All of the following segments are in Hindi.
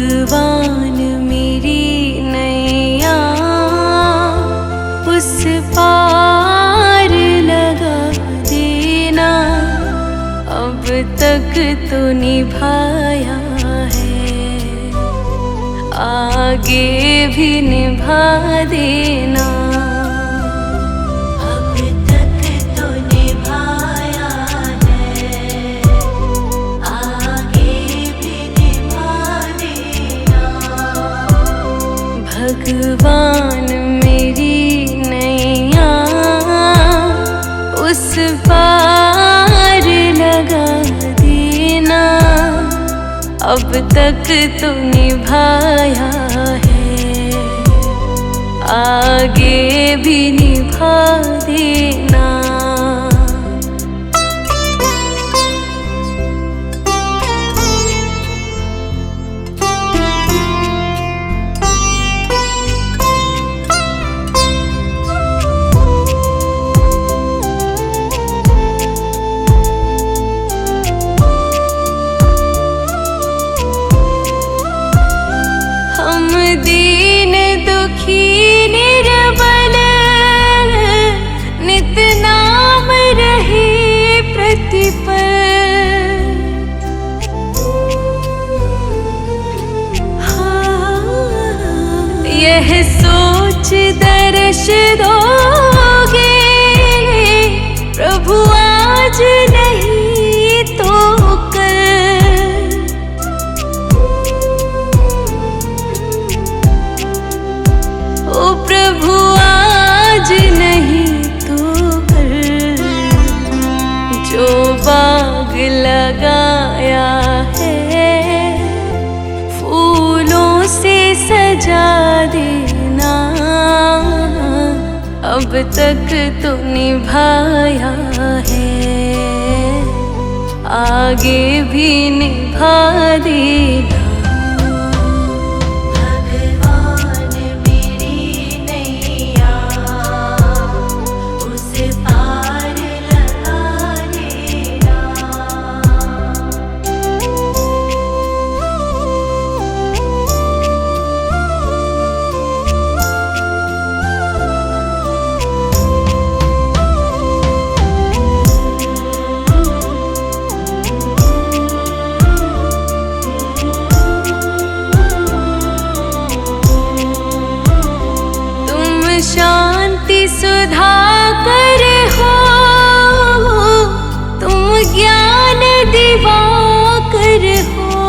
भगवान मेरी नैया उस पार लगा देना। अब तक तो निभाया है, आगे भी निभा देना। भगवान मेरी नैया उस पार लगा देना। अब तक तो निभाया है, आगे भी निभा देना। दीन दुखी निर्बल नित नाम रहे प्रतिपल। यह सोच दर्श दोगे प्रभु आज नहीं तो प्रभु आज नहीं तो कल। जो बाग लगाया है फूलों से सजा देना। अब तक तो निभाया है, आगे भी निभा देना। शांति सुधा कर हो, तुम ज्ञान दिवाकर हो।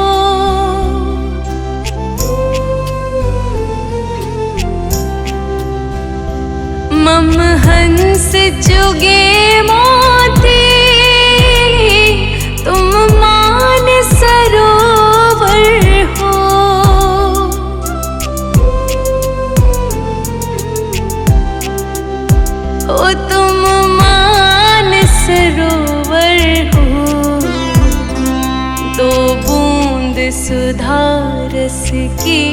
मम हंस चुगे मोती, तुम मान सरोवर हो। ओ तुम मान सरोवर हो। दो बूंद सुधा रस की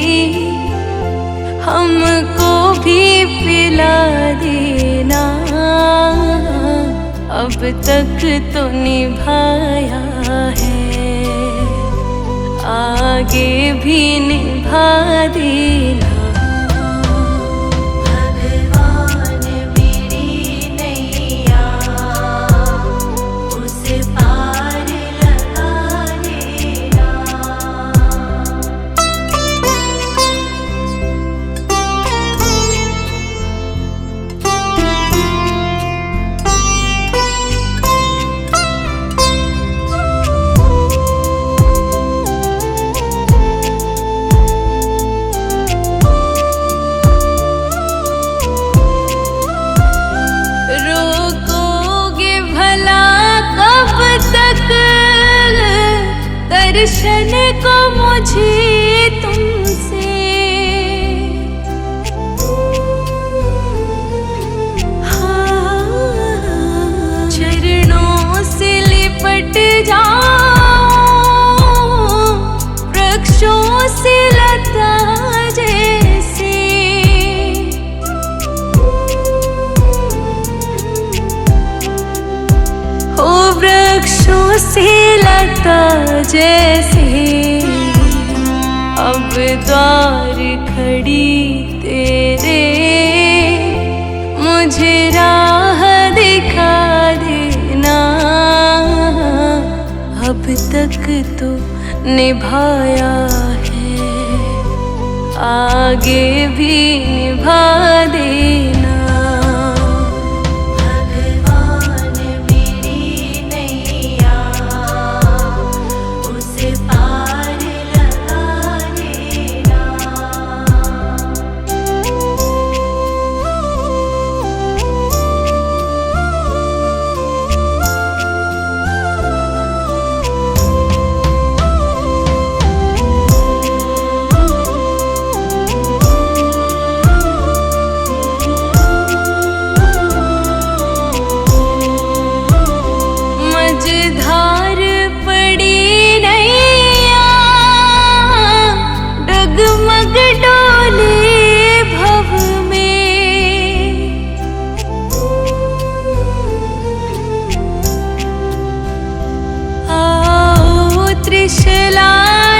हमको भी पिला देना। अब तक तो निभाया है, आगे भी निभा देना। दर्शन को मुझे तुमसे, चरणों से लिपट जाओ वृक्षों से लता जैसे। हो वृक्षों से लता जैसे अब द्वार खड़ी तेरे, मुझे राह दिखा देना। अब तक तो निभाया है, आगे भी निभा देना। भगवान मेरी नैया उसे पार लगा देना। मझधार पड़ी नैया, डगमग डोले भव में। आओ त्रिशलानंदन,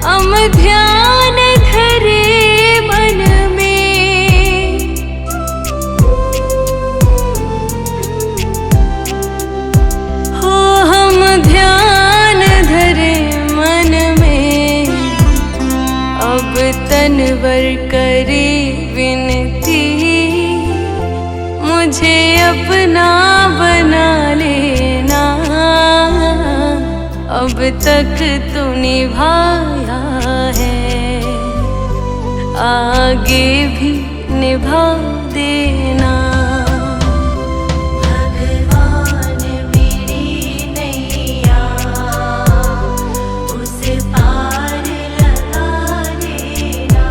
हम ध्यान धरे मन में। हो हम ध्यान धरे मन में, अब तनवर करे विनती। मुझे अपना बना लेना, अब तक तो निभाया है, आगे भी निभा देना। भगवान मेरी नैया उसे पार लगा देना।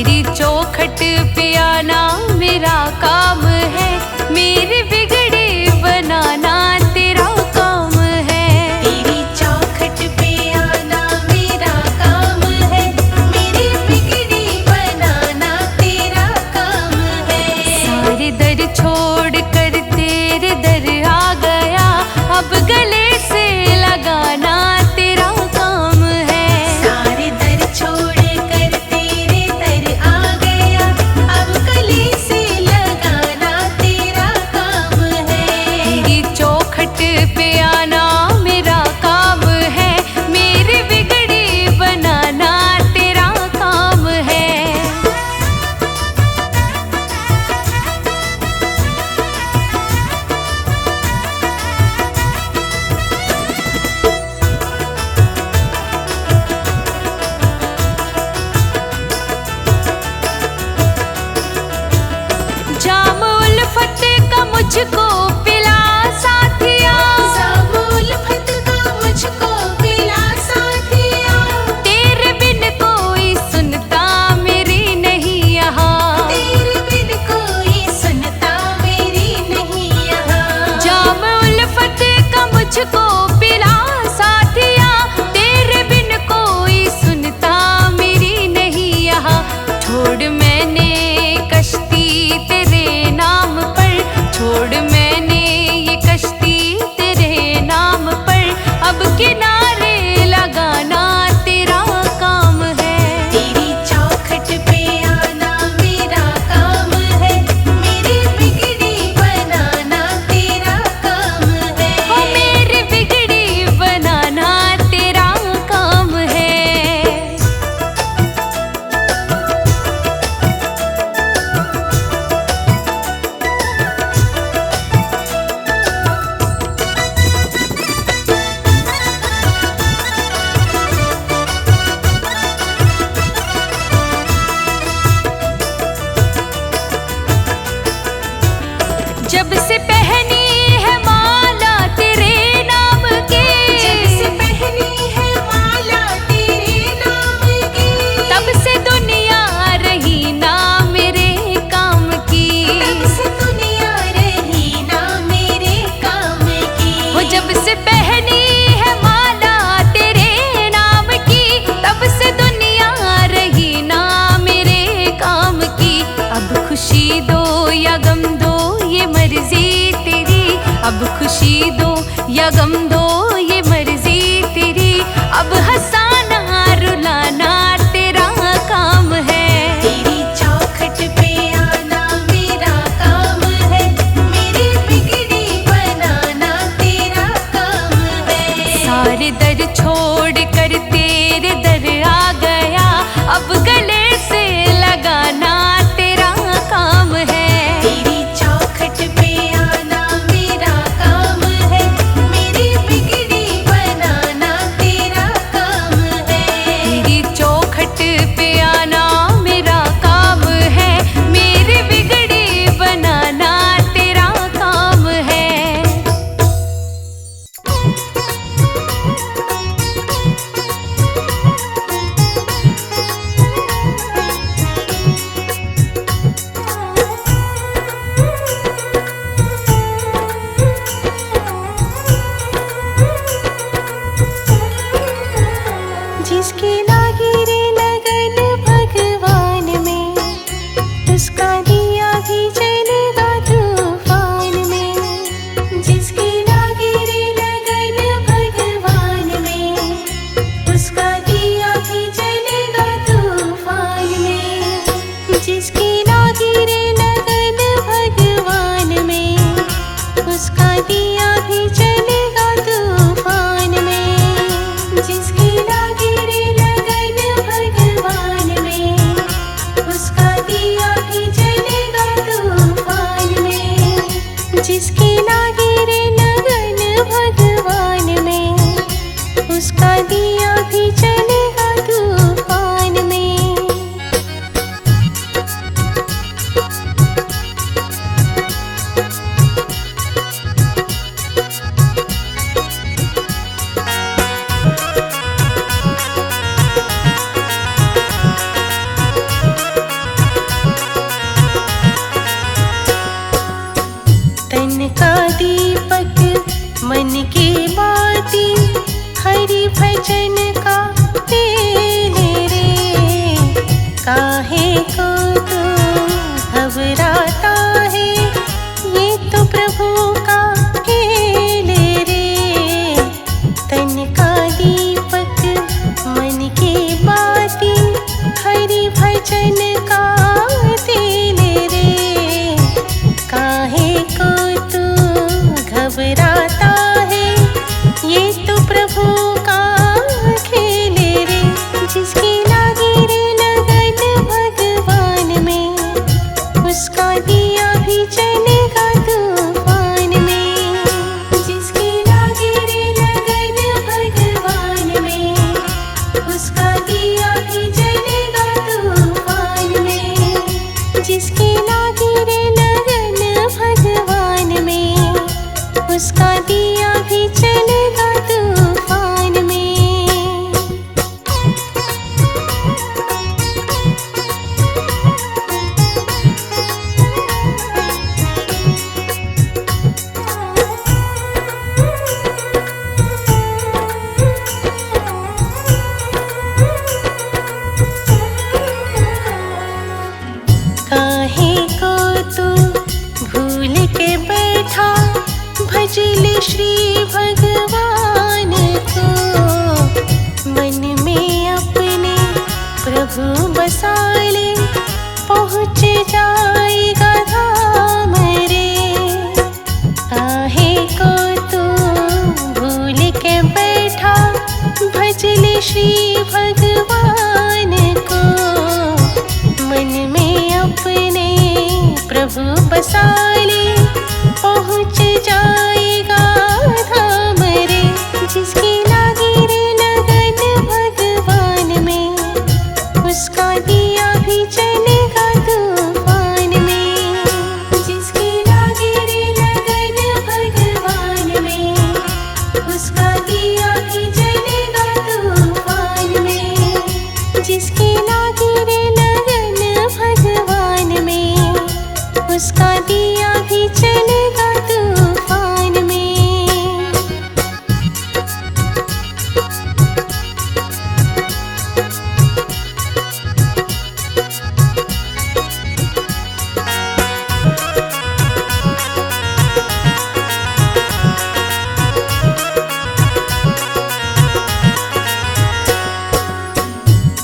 तेरी चौखट पे आना मेरा काम है, मेरी बिगड़ी बनाना तेरा काम है। तेरी चौखट पे आना मेरा काम है, मेरी बिगड़ी बनाना तेरा काम है। सारे दर छोड़ कर तेरे दर आ गया, अब गले से लगाना तेरा काम है। सारे दर छोड़ कर तेरे दर आ गया, अब गले से लगाना तेरा काम है। तेरी चौखट पे आना मेरा काम है, मेरी बिगड़ी बनाना तेरा काम है। जाम उल्फत का मुझको पिला साथिया, जाम उल्फत का मुझको पिला साथिया, तेरे बिन कोई सुनता मेरी नहीं यहाँ। तेरे बिन कोई सुनता मेरी नहीं यहाँ। जाम उल्फत का मुझको पिला साथिया, तेरे बिन कोई सुनता मेरी नहीं यहाँ। छोड़ मैंने कश्ती तेरे नाम पर, छोड़ मैंने ये कश्ती तेरे नाम पर, अब किनारे लगाना तेरा काम है। तेरी चौखट पे आना मेरा काम है, मेरी बिगड़ी बनाना तेरा काम है। ओ मेरी बिगड़ी बनाना तेरा काम है। जब से पहनी है माला तेरे नाम की, जब से पहनी है माला तेरे नाम की, तब से दुनिया रही ना मेरे काम की। तब से दुनिया रही ना मेरे काम की। वो जब से पहनी है माला तेरे नाम की, तब से दुनिया रही ना मेरे काम की। अब खुशी दो या गम दो ये मर्जी तेरी, अब खुशी दो या गम दो ये मर्जी तेरी, अब हंसाना रुलाना तेरा काम है। तेरी चौखट पे आना मेरा काम है, मेरी बिगड़ी बनाना तेरा काम है। सारे दर छोड़ कर तेरे दर आ गया, अब गले से लगाना तेरा काम है। तेरी चौखट पे आना मेरा काम है, मेरी बिगड़ी बनाना तेरा काम है। तेरी चौखट पे आना मेरा काम है, मेरी बिगड़ी बनाना तेरा काम है। जिसकी लागी रे लगन भगवान में, उसका दिया भी चलेगा तूफान में। जिसकी लागी रे लगन भगवान में, उसका दिया भी चलेगा तूफान में। जिसकी लागी रे लगन भगवान में, उसका दिया भी चलेगा तूफान में। जिसकी लागी रे लगन भगवान में, उसका दिया भी चलेगा तूफान में। जिसकी लागी रे लगन भगवान में, उसका दिया भी चलेगा तूफान में। हरि भजन का तेल रे। काहे को तू घबराता है, ये तो प्रभु का खेल रे। तन का दीपक मन की बाती, हरि भजन का तेल रे। काहे को तू घबराता है, ये तो प्रभु का खेल रे। जिसकी लागी रे लगन भगवान में, उसका दिया भी चलेगा तूफान में। जिसकी लागी रे लगन भगवान में, उसका दिया भी चलेगा तूफान में। जिसकी लागी रे लगन भगवान में, उसका दिया भी चलेगा तूफान में। काहे को तू भूल के बैठा, भजले श्री भगवान को। मन में अपने प्रभु बसा ले, पहुँच जाएगा धाम रे। काहे को तू भूल के बैठा, भजले श्री भगवान को। मन में अपने प्रभु बसा ले, पहुँच जाएगा धाम रे। जिसकी लागी रे लगन भगवान में, उसका दिया भी चलेगा तूफान में। जिसकी लागी रे लगन भगवान में, उसका दिया भी चलेगा तूफान में। जिसकी लागी रे लगन भगवान में, उसका दिया भी चलेगा तूफान में।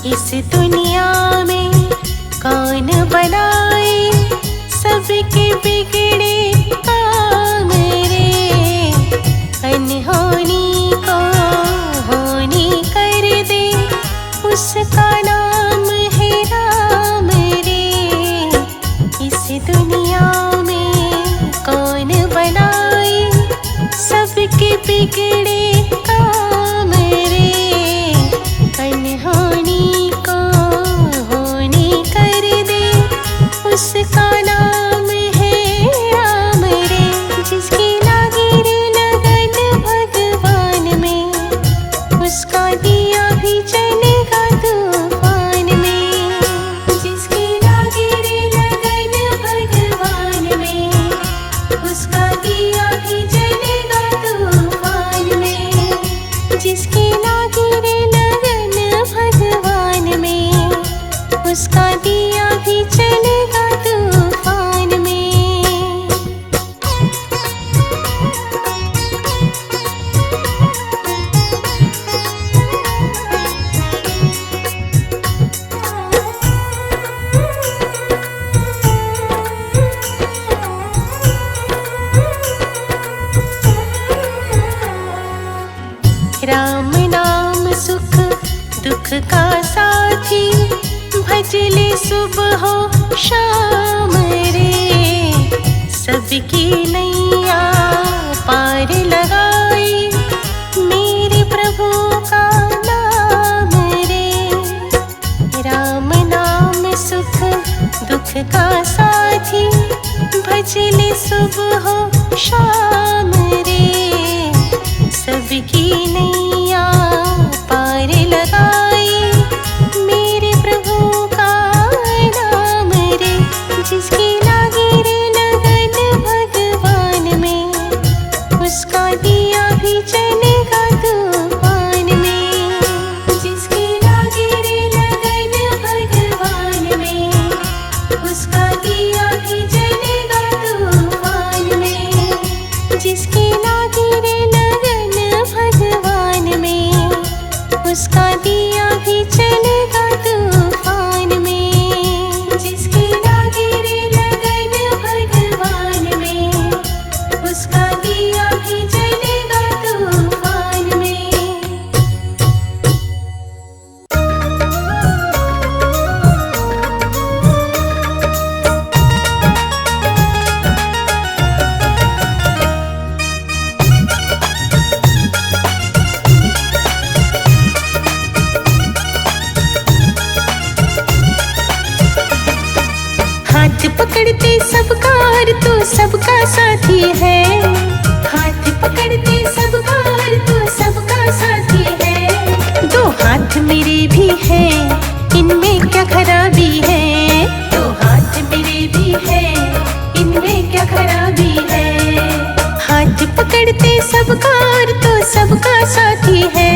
इस दुनिया में कौन बनाए सबके बिगड़े काम रे। अनहोनी को होनी कर दे, उसका नाम है राम रे। इस दुनिया में कौन बनाए सबके बिगड़े काम रे। अनहोनी को होनी कर दे, उसका नाम है राम रे। जिसकी लागी रे लगन भगवान में, उसका दिया भी चलेगा तूफान में। जिसकी लागी रे लगन भगवान में, उसका दिया भी चलेगा तूफान में। जिसकी लागी रे लगन भगवान में, उसका दिया भी चलेगा तूफान में। राम नाम सुख दुख का साथी, भजले सुबह हो शाम रे। सबकी नैया पार लगाई, मेरे प्रभु का नाम रे। राम नाम सुख दुख का साथी, भजले सुबह हो शाम रे। सबकी नैया पार लगाई, मेरे प्रभु का नाम रे। जिसकी लागी रे लगन भगवान में, उसका दिया भी चलेगा तूफान में। लागी रे लगन भगवान में, उसका दिया भी चलेगा तूफान में। जिसकी लागी रे लगन भगवान में, उसका दिया भी चलेगा तूफान में। हाथ पकड़ते सबका और तू सबका साथी है, हाथ पकड़ते सबका और तू सबका साथी है। दो हाथ मेरे भी हैं, इनमें क्या खराबी है, दो हाथ मेरे भी हैं, इनमें क्या खराबी है। हाथ पकड़ते सबका और तू सबका साथी है,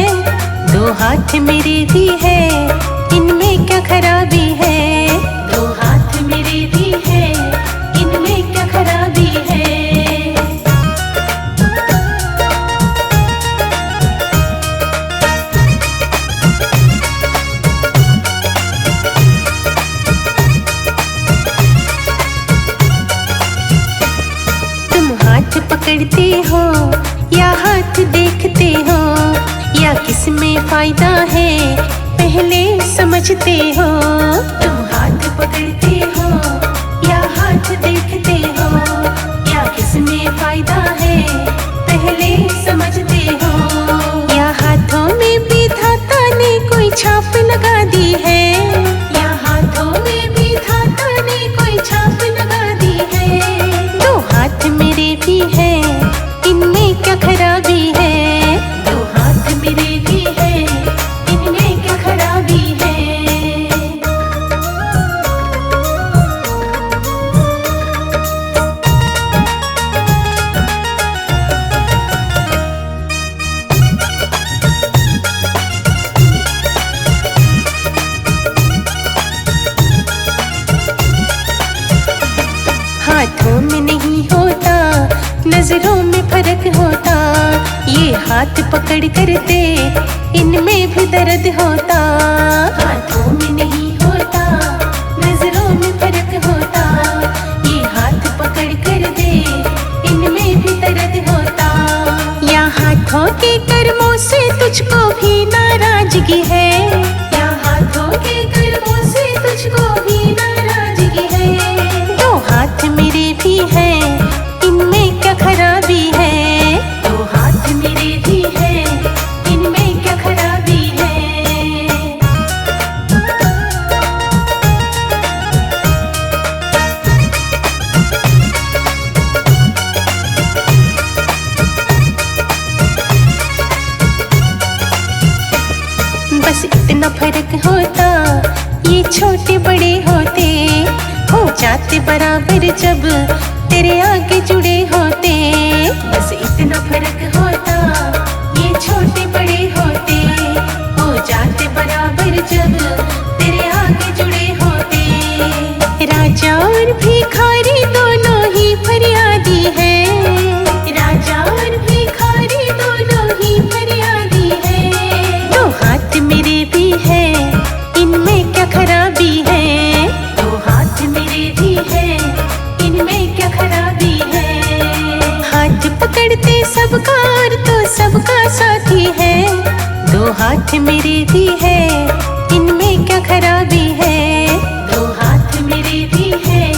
दो हाथ मेरे भी हैं, इनमें क्या खराबी है, दो हाथ मेरे भी हैं, इनमें क्या खराबी है। तुम हाथ पकड़ते हो या हाथ देखते हो, या किसमें फायदा है पहले समझते हो। तुम हाथ पकड़ते हो या हाथ देखते हो, या किसमें फायदा है पहले समझते हो। या हाथों में विधाता ने कोई छाप लगा दी है, या हाथों में विधाता ने कोई छाप लगा दी है। दो हाथ मेरे भी हैं, इनमें क्या खराबी है, दो हाथ मेरे भी हैं, इनमें क्या खराबी है। हाथों में नहीं होता, नजरों में फर्क होता, ये हाथ पकड़ करते इनमें भी दर्द होता। हाथों में नहीं होता, नजरों में फर्क होता, ये हाथ पकड़ कर दे इनमें भी दर्द होता। या हाथों के कर्मों से तुझको भी नाराजगी है, या हाथों के कर्मों से तुझको भी नाराजगी है। दो हाथ मेरे भी हैं, इनमें क्या खराबी है, दो हाथ मेरे भी हैं, इनमें क्या खराबी है। बस इतना फर्क होता, ये छोटे बड़े होते, हो जाते बराबर जब तेरे आगे जुड़े होते। बस इतना फर्क होता, ये छोटे बड़े होते, हो जाते बराबर जब तेरे आगे जुड़े होते। राजा और भिखारी दोनों ही फरियादी है, राजा और भिखारी दोनों ही फरियादी है। दो हाथ मेरे भी हैं, इनमें क्या खराबी है, दो हाथ मेरे भी हैं, इनमें क्या खराबी है। हाथ पकड़ते सबका और तो सबका साथी है, दो हाथ मेरे भी हैं, इनमें क्या खराबी है, दो हाथ मेरे भी हैं,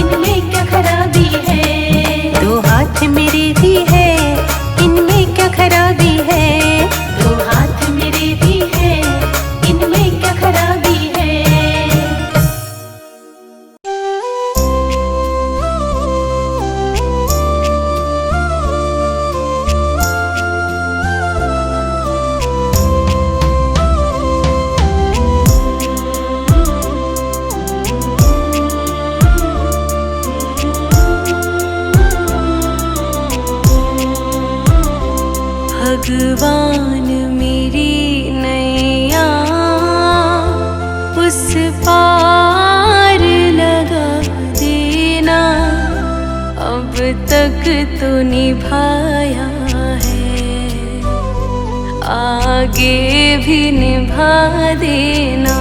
इनमें क्या खराबी है। दो हाथ मेरे भी हैं, इनमें क्या खराबी है, दो हाथ मेरे भी हैं, इनमें क्या खराबी है। भगवान मेरी नैया उस पार लगा देना, अब तक तो निभाया आगे भी निभा देना।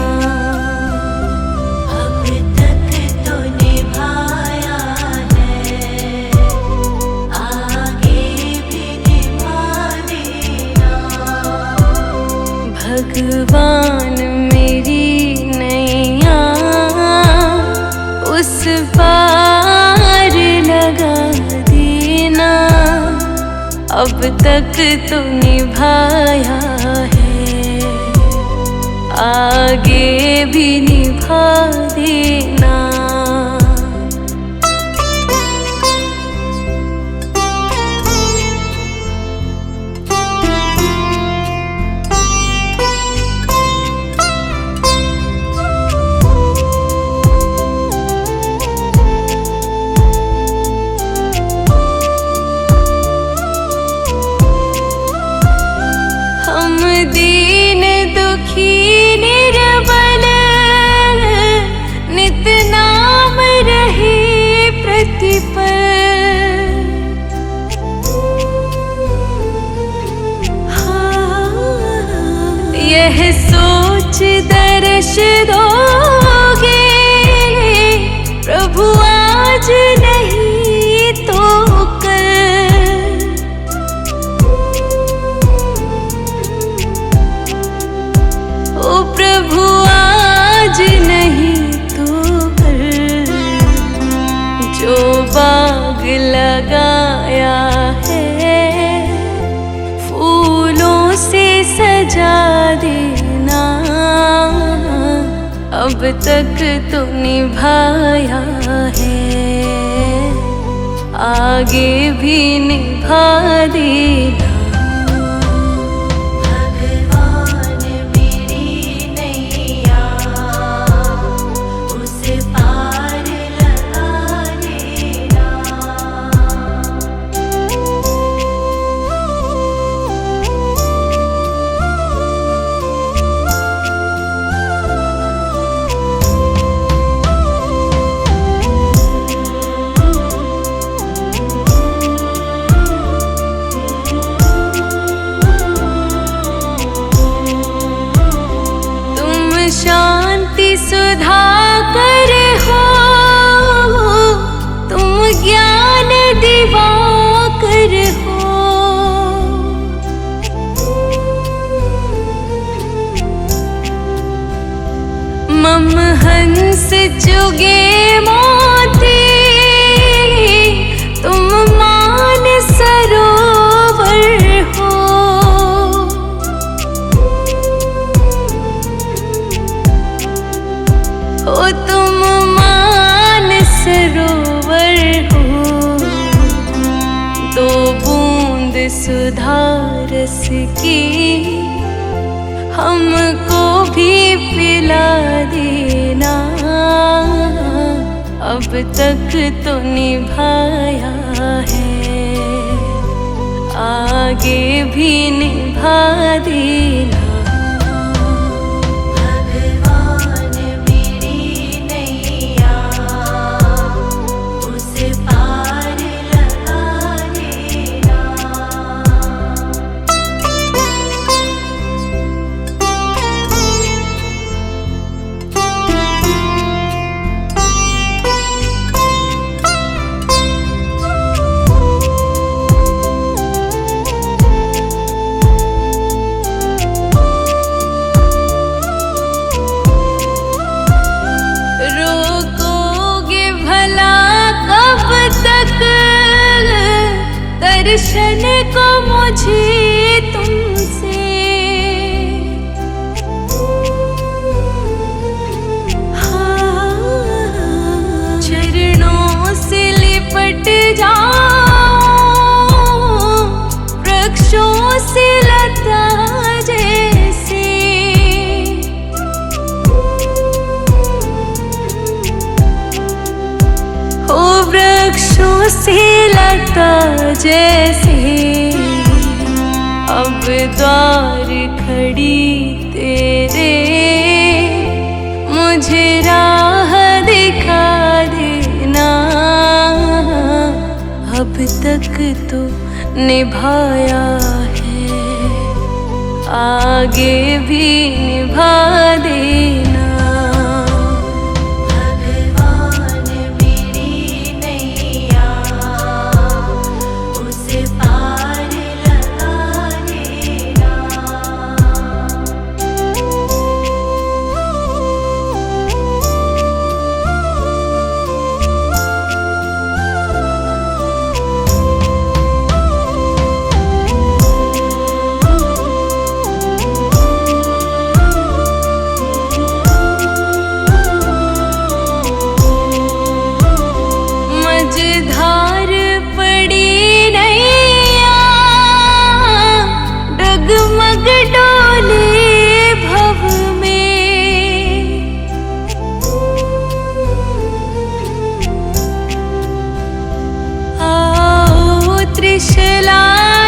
अब तक तो निभाया है, आगे भी निभा देना। भगवान मेरी नैया उस पार लगा देना। अब तक तो निभाया है, आगे भी निभा देना। दीन दुखी निर्बल नित नाम रहे प्रतिपल। यह सोच दर्श दोगे प्रभु आज नहीं तो कल। प्रभु आज नहीं तो कल, जो बाग लगाया है फूलों से सजा देना। अब तक तो निभाया है, आगे भी निभा देना। शांति सुधा कर हो, तुम ज्ञान दिवाकर हो। मम हंस चुगे मोती, तुम मान सरोवर हो। ओ तुम मान सरोवर हो, दो बूंद सुधा रस की हमको भी पिला देना। अब तक तो निभाया है, आगे भी निभा देना। दर्शन को मुझे तुमसे, हाँ, चरणों से लिपट जाओ वृक्षों से लता जैसे। हो वृक्षों से लता जैसे, अब द्वार खड़ी तेरे, मुझे राह दिखा देना। अब तक तो निभाया है, आगे भी निभा देना। भगवान मेरी नैया उसे पार लगा देना। मझधार पड़ी नैया डगमग डोले भव में, आओ त्रिशलानंदन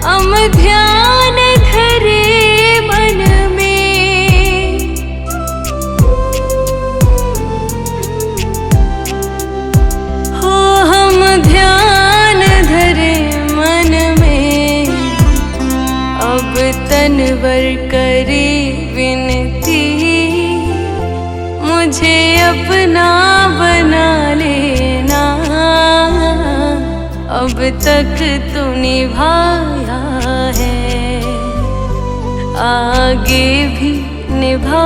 हम ध्यान धरे मन में। हो हम ध्यान धरे मन में, अब तनवर करे विनती, मुझे अपना बना लेना। अब तक तू निभाया है, आगे भी निभा